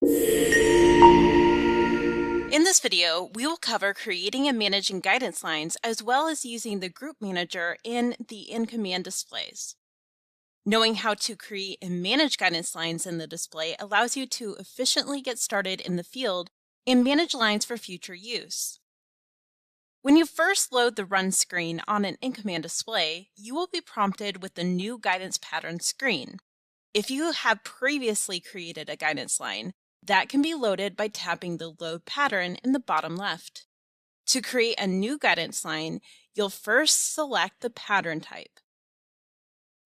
In this video, we will cover creating and managing guidance lines as well as using the Group Manager in the InCommand displays. Knowing how to create and manage guidance lines in the display allows you to efficiently get started in the field and manage lines for future use. When you first load the Run screen on an InCommand display, you will be prompted with the new guidance pattern screen. If you have previously created a guidance line, that can be loaded by tapping the Load pattern in the bottom left. To create a new guidance line, you'll first select the pattern type.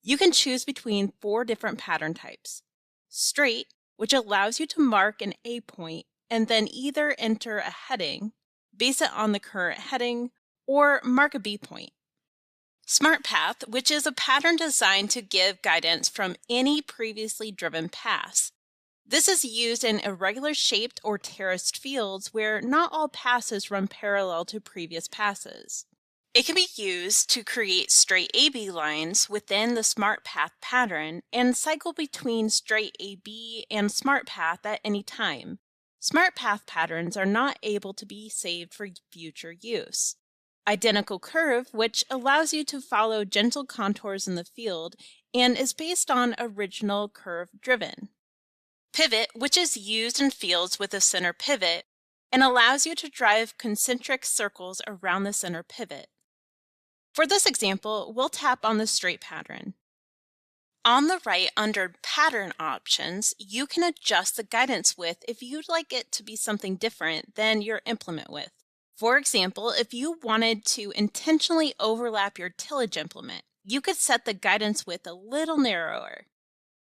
You can choose between 4 different pattern types. Straight, which allows you to mark an A point and then either enter a heading, base it on the current heading, or mark a B point. Smart Path, which is a pattern designed to give guidance from any previously driven paths. This is used in irregular shaped or terraced fields where not all passes run parallel to previous passes. It can be used to create straight AB lines within the Smart Path pattern and cycle between straight AB and Smart Path at any time. Smart Path patterns are not able to be saved for future use. Identical Curve, which allows you to follow gentle contours in the field and is based on original curve driven. Pivot, which is used in fields with a center pivot and allows you to drive concentric circles around the center pivot. For this example, we'll tap on the straight pattern. On the right under Pattern Options, you can adjust the guidance width if you'd like it to be something different than your implement width. For example, if you wanted to intentionally overlap your tillage implement, you could set the guidance width a little narrower.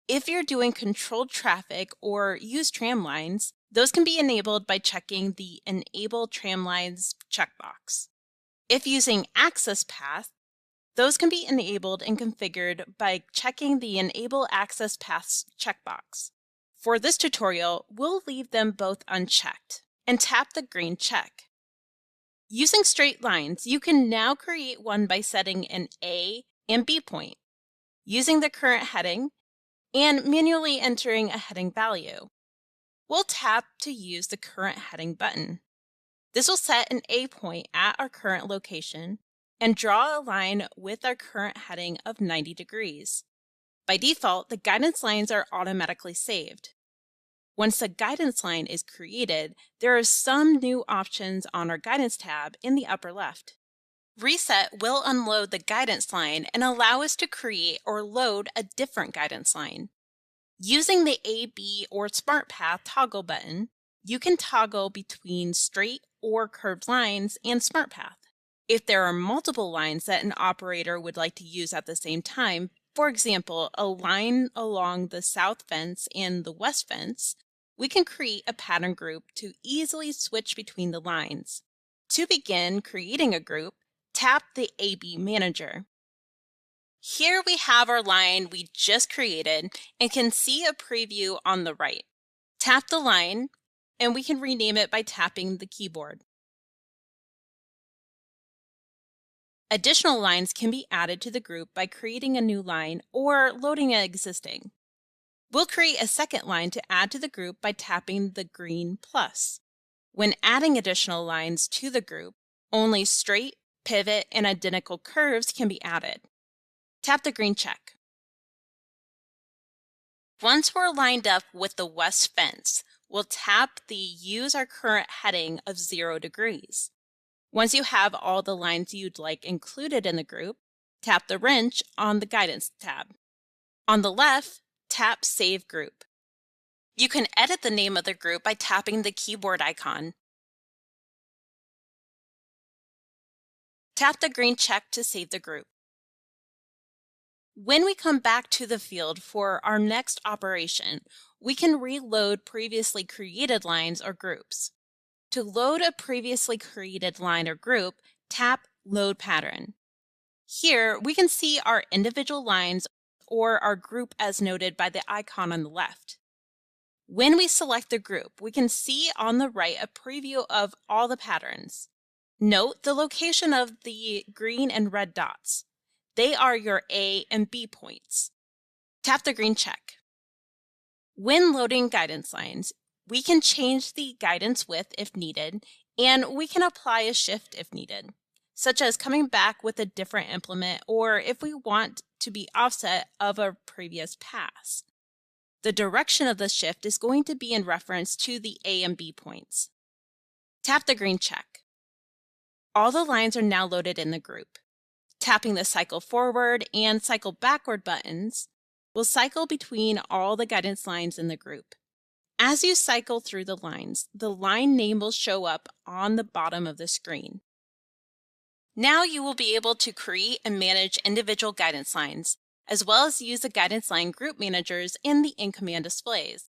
If you're doing controlled traffic or use tram lines, those can be enabled by checking the Enable Tram Lines checkbox. If using Access Path, those can be enabled and configured by checking the Enable Access Paths checkbox. For this tutorial, we'll leave them both unchecked and tap the green check. Using straight lines, you can now create one by setting an A and B point, using the current heading, and manually entering a heading value. We'll tap to use the current heading button. This will set an A point at our current location and draw a line with our current heading of 90 degrees. By default, the guidance lines are automatically saved. Once a guidance line is created, there are some new options on our Guidance tab in the upper left. Reset will unload the guidance line and allow us to create or load a different guidance line. Using the AB or Smart Path toggle button, you can toggle between straight or curved lines and Smart Path. If there are multiple lines that an operator would like to use at the same time, for example, a line along the south fence and the west fence, we can create a pattern group to easily switch between the lines. To begin creating a group, tap the AB Manager. Here we have our line we just created and can see a preview on the right. Tap the line and we can rename it by tapping the keyboard. Additional lines can be added to the group by creating a new line or loading an existing. We'll create a second line to add to the group by tapping the green plus. When adding additional lines to the group, only straight, pivot, and identical curves can be added. Tap the green check. Once we're lined up with the west fence, we'll tap the Use Our Current Heading of 0 degrees. Once you have all the lines you'd like included in the group, tap the wrench on the Guidance tab. On the left, tap Save Group. You can edit the name of the group by tapping the keyboard icon. Tap the green check to save the group. When we come back to the field for our next operation, we can reload previously created lines or groups. To load a previously created line or group, tap Load Pattern. Here, we can see our individual lines or our group as noted by the icon on the left. When we select the group, we can see on the right a preview of all the patterns. Note the location of the green and red dots. They are your A and B points. Tap the green check. When loading guidance lines, We can change the guidance width if needed, and we can apply a shift if needed, such as coming back with a different implement or if we want to be offset of a previous pass. The direction of the shift is going to be in reference to the A and B points. Tap the green check. All the lines are now loaded in the group. Tapping the Cycle Forward and Cycle Backward buttons will cycle between all the guidance lines in the group. As you cycle through the lines, the line name will show up on the bottom of the screen. Now you will be able to create and manage individual guidance lines, as well as use the guidance line group managers in the InCommand displays.